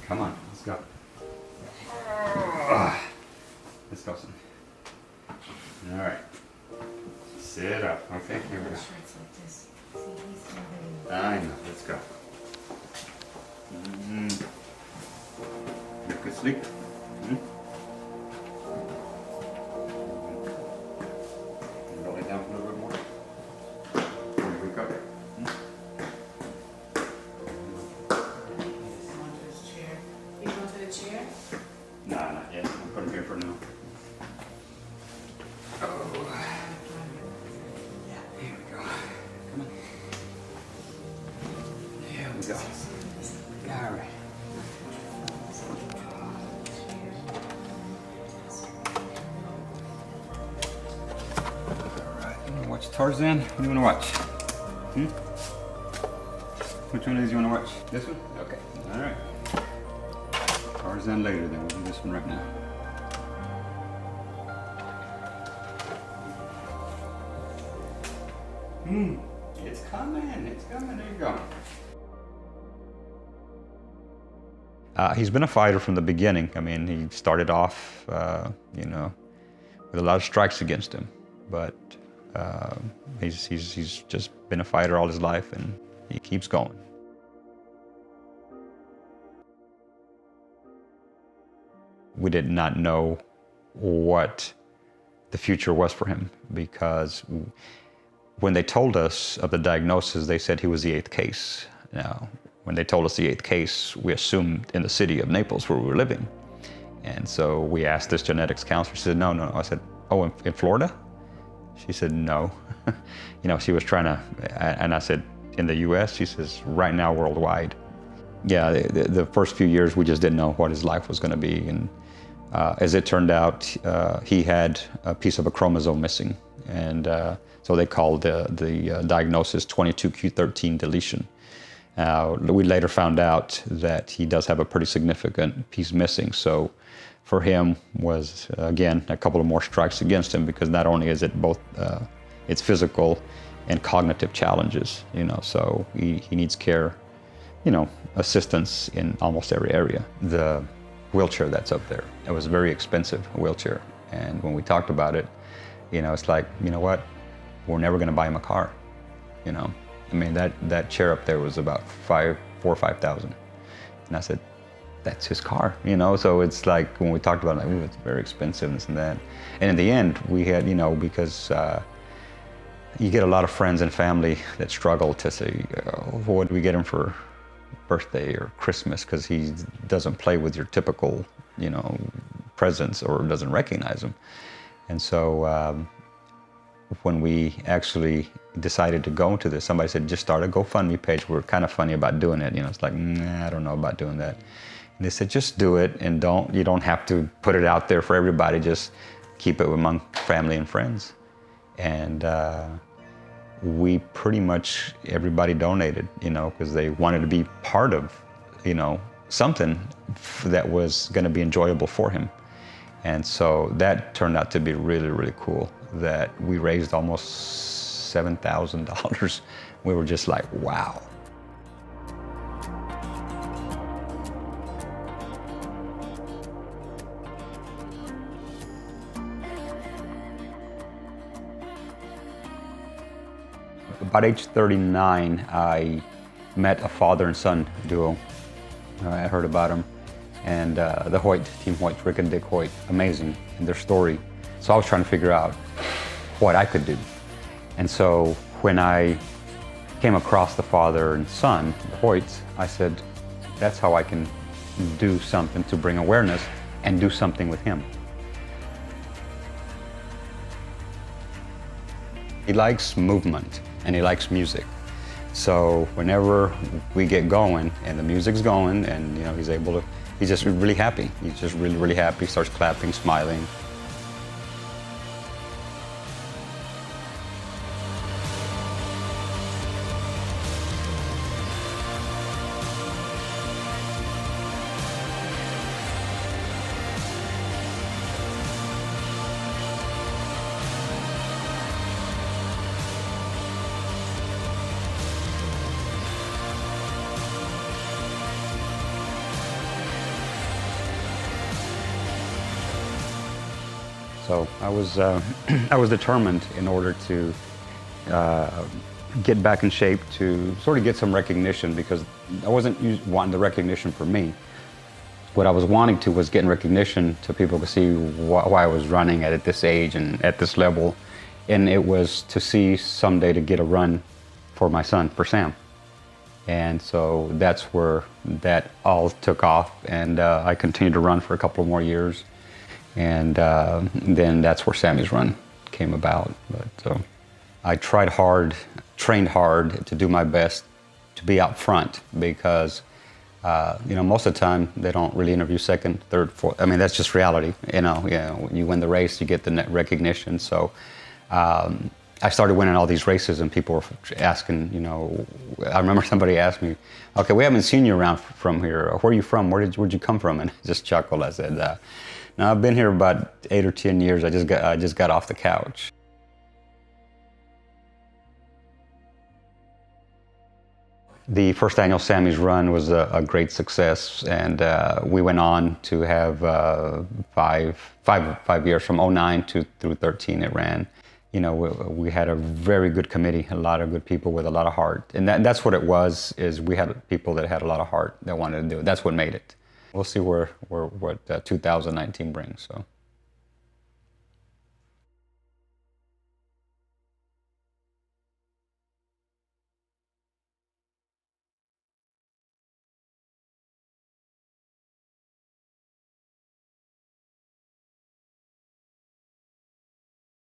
Come on, let's go. Let's go, son. All right. Sit up. Okay, here we go. I know. Let's go. Get good sleep. Roll it down a little bit more. Here we go. You going to the chair? Nah, not yet. I'll put him here for now. Oh. Here we go. Come on. Here we go. All right. You want to watch Tarzan? What do you want to watch? Which one of these you want to watch? This one? Okay. All right. Tarzan later, then we'll do this one right now. It's coming. It's coming. There you go. He's been a fighter from the beginning. I mean, he started off, with a lot of strikes against him, but he's just been a fighter all his life, and he keeps going. We did not know what the future was for him, because when they told us of the diagnosis, they said he was the 8th case. Now, when they told us the 8th case, we assumed in the city of Naples where we were living. And so we asked this genetics counselor. She said, no. I said, oh, in Florida? She said, no. She was trying to, and I said, in the US? She says, right now, worldwide. Yeah, the first few years, we just didn't know what his life was going to be. And as it turned out, he had a piece of a chromosome missing. And so they called the diagnosis 22q13 deletion. We later found out that he does have a pretty significant piece missing. So for him was, again, a couple of more strikes against him, because not only is it both, it's physical and cognitive challenges, so he needs care, assistance in almost every area. The wheelchair that's up there, it was a very expensive wheelchair. And when we talked about it, it's like, you know what, we're never going to buy him a car, I mean, that chair up there was about $4,000 or $5,000. And I said, that's his car, So it's like, when we talked about it, like, it's very expensive, this and that. And in the end, we had, because you get a lot of friends and family that struggle to say, what do we get him for birthday or Christmas? Because he doesn't play with your typical, presents, or doesn't recognize them. And so when we actually decided to go into this, somebody said, just start a GoFundMe page. We're kind of funny about doing it. It's like, I don't know about doing that. And they said, just do it, and you don't have to put it out there for everybody. Just keep it among family and friends. And we pretty much, everybody donated, because they wanted to be part of, something that was going to be enjoyable for him. And so that turned out to be really, really cool, that we raised almost $7,000. We were just like, wow. About age 39, I met a father and son duo. I heard about them. And the Hoyt, Team Hoyt, Rick and Dick Hoyt, amazing in their story. So I was trying to figure out what I could do. And so when I came across the father and son, the Hoyts, I said, that's how I can do something to bring awareness and do something with him. He likes movement and he likes music. So whenever we get going and the music's going and he's just really happy. He's just really, really happy, starts clapping, smiling. So I was, I was determined in order to get back in shape to sort of get some recognition, because I wasn't wanting the recognition for me. What I was wanting to was getting recognition so people could see why I was running at this age and at this level. And it was to see someday to get a run for my son, for Sam. And so that's where that all took off, and I continued to run for a couple more years. And then that's where Sammy's run came about. But I tried hard, trained hard to do my best to be out front, because you know, most of the time they don't really interview second, third, fourth. I mean, that's just reality. You know, when you win the race, you get the recognition. So I started winning all these races, and people were asking, you know, I remember somebody asked me, okay, we haven't seen you around from here. Where are you from? Where'd you come from? And I just chuckled. I said, no, I've been here about 8 or 10 years. I just got off the couch. The first annual Sammy's Run was a great success, and we went on to have five years, from 09 through 13 it ran. You know, we had a very good committee, a lot of good people with a lot of heart. And that's what it was, is we had people that had a lot of heart that wanted to do it. That's what made it. We'll see what 2019 brings. So.